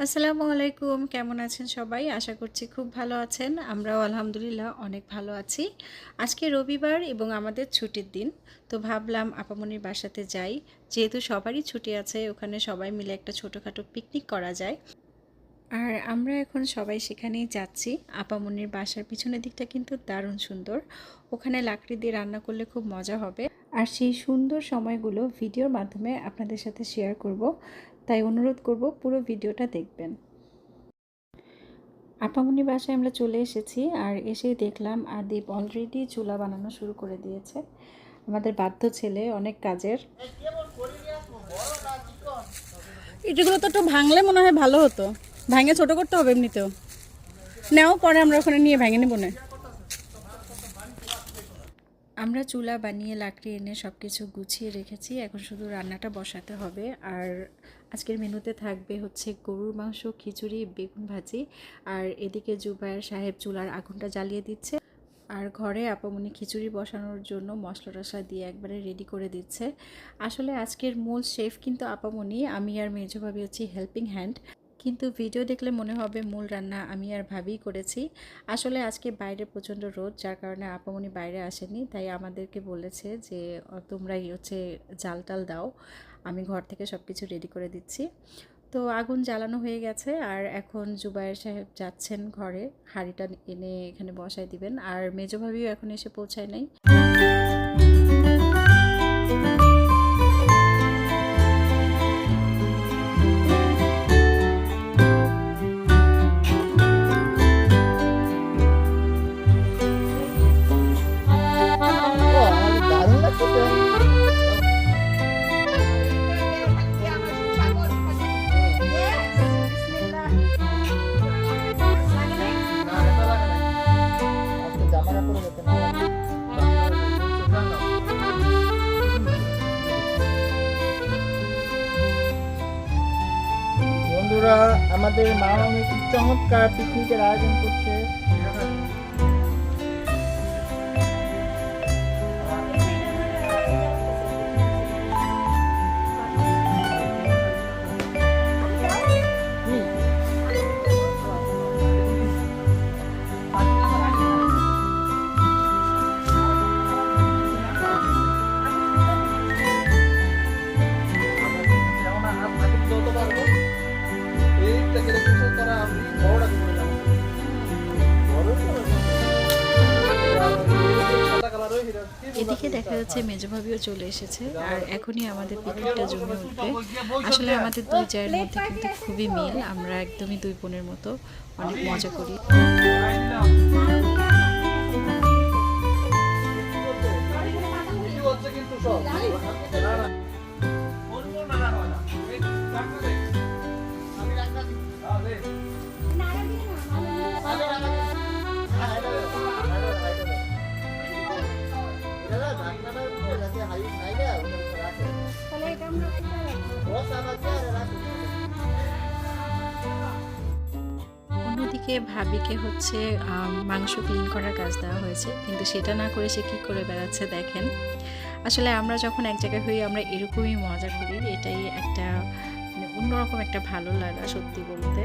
আসসালামু আলাইকুম, কেমন আছেন সবাই? আশা করছি খুব ভালো আছেন। আমরাও আলহামদুলিল্লাহ অনেক ভালো আছি। আজকে রবিবার এবং আমাদের ছুটির দিন। তো ভাবলাম আপামনির বাসাতে যাই। যেহেতু সবারই ছুটি আছে, ওখানে সবাই মিলে একটা ছোটোখাটো পিকনিক করা যায়। আর আমরা এখন সবাই সেখানেই যাচ্ছি। আপামনির বাসার পিছনের দিকটা কিন্তু দারুণ সুন্দর। ওখানে লাকড়ি দিয়ে রান্না করলে খুব মজা হবে। আর সেই সুন্দর সময়গুলো ভিডিওর মাধ্যমে আপনাদের সাথে শেয়ার করব। তাই অনুরোধ করব পুরো ভিডিওটা দেখবেন। আপামনির বাসায় আমরা চলে এসেছি আর এসেই দেখলাম আদিব অলরেডি চুলা বানানো শুরু করে দিয়েছে। আমাদের বাধ্য ছেলে অনেক কাজের। ইটিগুলো তো একটু ভাঙলে মনে হয় ভালো হতো। ভাঙে ছোট করতে হবে এমনিতেও। নেও, পরে আমরা ওখানে নিয়ে ভেঙে নেবো না। আমরা চুলা বানিয়ে লাকড়ি এনে সব কিছু গুছিয়ে রেখেছি, এখন শুধু রান্নাটা বসাতে হবে। আর আজকের মেনুতে থাকবে হচ্ছে গরুর মাংস, খিচুড়ি, বেগুন ভাজি। আর এদিকে জুবায়ের সাহেব চুলার আগুনটা জ্বালিয়ে দিচ্ছে। আর ঘরে আপামনি খিচুড়ি বসানোর জন্য মশলা টশলা দিয়ে একবারে রেডি করে দিচ্ছে। আসলে আজকের মূল শেফ কিন্তু আপামনি, আমি আর মেজো ভাবি হচ্ছে হেল্পিং হ্যান্ড। কিন্তু ভিডিও দেখলে মনে হবে মূল রান্না আমি আর ভাবিই করেছি। আসলে আজকে বাইরে প্রচণ্ড রোদ, যার কারণে আপামনি বাইরে আসেনি। তাই আমাদেরকে বলেছে যে তোমরাই হচ্ছে জাল টাল দাও, আমি ঘর থেকে সব কিছু রেডি করে দিচ্ছি। তো আগুন জ্বালানো হয়ে গেছে আর এখন জুবায়ের সাহেব যাচ্ছেন ঘরে, হাঁড়িটা এনে এখানে বসায় দিবেন। আর মেজো ভাবিও এখন এসে পৌঁছায় নাই। দারুণ লাগছে তো। আজকে জামা কাপড় যেতে না লাগে। বন্ধুরা, আমাদের মা অনেক চমৎকার পিকনিকের আয়োজন করছে। এদিকে দেখা যাচ্ছে মেজো ভাবিও চলে এসেছে আর এখনই আমাদের পিকনিকটা জমে উঠবে। আসলে আমাদের দুই জায়ের মধ্যে কিন্তু খুবই মিল, আমরা একদমই দুই বোনের মতো, অনেক মজা করি। অন্যদিকে ভাবিকে হচ্ছে মাংস ক্লিন করার কাজ দেওয়া হয়েছে, কিন্তু সেটা না করে সে কী করে বেড়াচ্ছে দেখেন। আসলে আমরা যখন এক জায়গায় হই আমরা এরকমই মজা করি, এটাই একটা মানে অন্যরকম একটা ভালো লাগা সত্যি বলতে।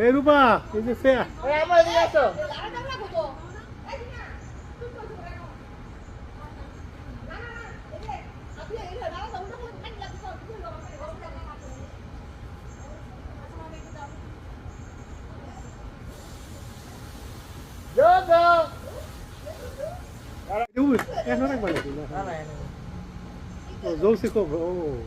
এই রূপা এই যে সে এই আমার এদিকে আসো JoJo Uy, eso no es malo. না না Dos se cobra. Oh.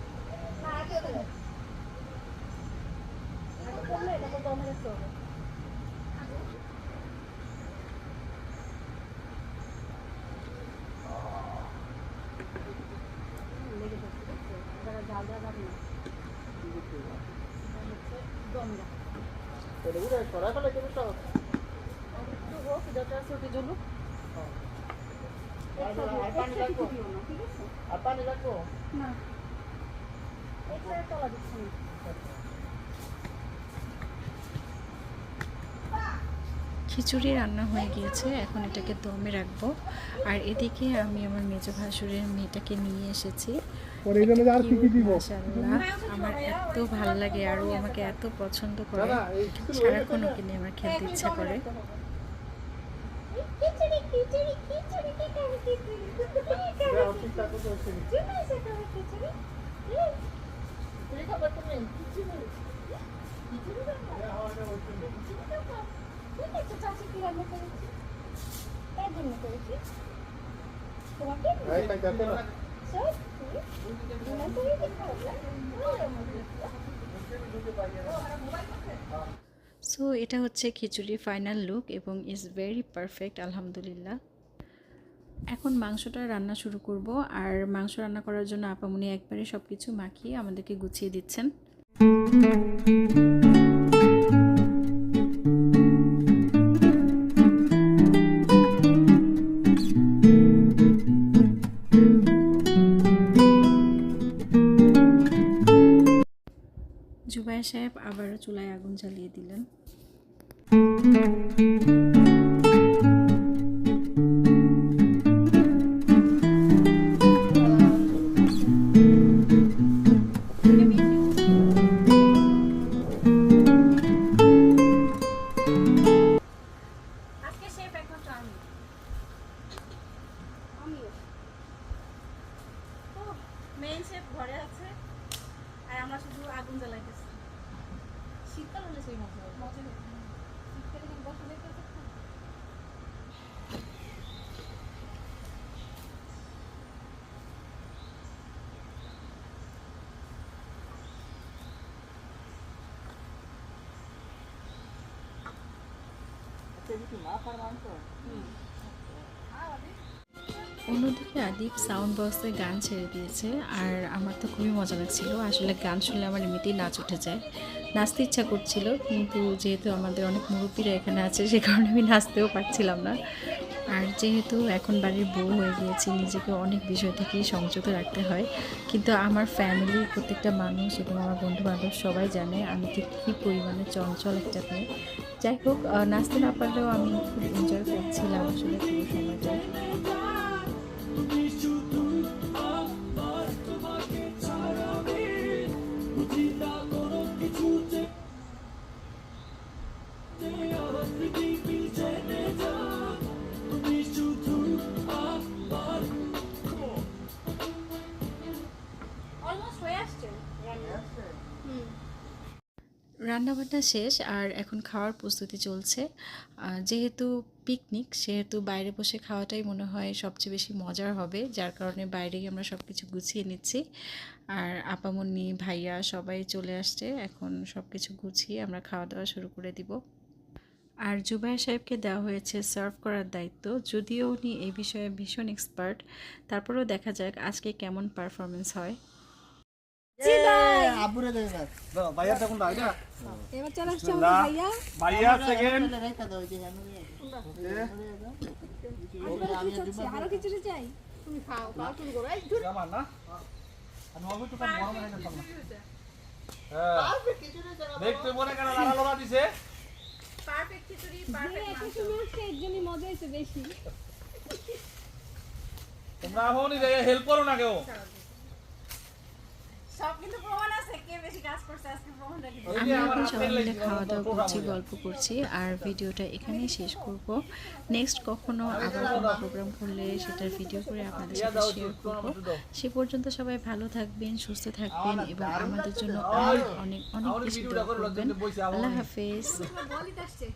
এটা উড়ে সরা ফেলে তুমি সব আর পানি রাখবো আর পানি রাখবো খিচুড়ি রান্না হয়ে গিয়েছে, এখন এটাকে দমে রাখবো। আর এদিকে আমি আমার মেজো ভাসুরের মেয়েটাকে নিয়ে এসেছি। পরে এখানে আর কি কি দিব? মাশাআল্লাহ, আমার এত ভালো লাগে আর ও আমাকে এত পছন্দ করে, দাদা এই কিছু সারাক্ষণ ওকে নিয়ে আমার খেলতে ইচ্ছা করে। ঠিকঠাক করে তুমি খাবার তুমি এই তাই দেখো না সো এটা হচ্ছে খিচুড়ির ফাইনাল লুক এবং ইজ ভেরি পারফেক্ট, আলহামদুলিল্লাহ। এখন মাংসটা রান্না শুরু করব। আর মাংস রান্না করার জন্য আপামনি একবারে সব কিছু মাখিয়ে আমাদেরকে গুছিয়ে দিচ্ছেন। জুবায়ের সাহেব আবারও চুলায় আগুন জ্বালিয়ে দিলেন। আজকে শেফ একমাত্র আমিও তো মেইন শেফ ঘরে আছে আর আমরা শুধু আগুন জ্বালাইতেছি। শীতকাল হলে সেই মজা শীতকালে কিন্তু বসে দেখতে অন্যদিকে আদিপ সাউন্ড বক্সে গান ছেড়ে দিয়েছে আর আমার তো খুবই মজা লাগছিল। আসলে গান শুনলে আমার এমনিতেই নাচ উঠে যায়, নাচতে ইচ্ছা করছিল, কিন্তু যেহেতু আমাদের অনেক মুরব্বীরা এখানে আছে সে কারণে আমি নাচতেও পারছিলাম না। আর যেহেতু এখন বাড়ির বউ হয়ে গিয়েছি, নিজেকে অনেক বিষয় থেকেই সংযত রাখতে হয়। কিন্তু আমার ফ্যামিলির প্রত্যেকটা মানুষ এবং আমার বন্ধুবান্ধব সবাই জানে আমি ঠিক কী পরিমাণে চঞ্চল একটা মেয়ে। যাই হোক, নাচতে না পারলেও আমি খুব এনজয় করছিলাম আসলে পুরো সময়টা। অলমোস্ট হয়ে আসছে রান্নাবান্না শেষ আর এখন খাওয়ার প্রস্তুতি চলছে। যেহেতু পিকনিক সেহেতু বাইরে বসে খাওয়াটাই মনে হয় সবচেয়ে বেশি মজার হবে, যার কারণে বাইরেই আমরা সব কিছু গুছিয়ে নিচ্ছি। আর আপামনি ভাইয়া সবাই চলে আসছে, এখন সব কিছু গুছিয়ে আমরা খাওয়া দাওয়া শুরু করে দিব। আর জুবায়ের সাহেবকে দেওয়া হয়েছে সার্ভ করার দায়িত্ব, যদিও উনি এই বিষয়ে ভীষণ এক্সপার্ট, তারপরেও দেখা যাক আজকে কেমন পারফরমেন্স হয়। আবুরে দেবে না দাও ভাইয়া দেখুন না এটা এবার চলে আসছে আমাদের ভাইয়া। ভাইয়া সেকেন্ড রেখা দাও এই যে আরো খিচুড়ি চাই, তুমি খাও খাও শুরু করো। এই আমার না আমি হবে তো গরম হয়ে গেছে হ্যাঁ দেখতে মনে কেন লালা লোলা দিছে পারফেক্ট খিচুড়ি পারফেক্ট মাংস। এর জন্য মজা হয়েছে বেশি। তোমরা হনি হেল্প করো না কেউ সব কিন্তু প্রমাণ আছে কে বেশি কাজ করছে আজকে প্রমাণ রাখি আমরা এখন সবাই মিলে খাওয়া দাওয়া করছি, গল্প করছি, আর ভিডিওটা এখানেই শেষ করব। নেক্সট কখনো আবার কোনো প্রোগ্রাম করলে সেটার ভিডিও করে আপনাদের সাথে শেয়ার করব। সে পর্যন্ত সবাই ভালো থাকবেন, সুস্থ থাকবেন এবং আমাদের জন্য অনেক অনেক অনেক বেশি দোয়া করবেন। আল্লাহ হাফেজ। বলিতে আসছে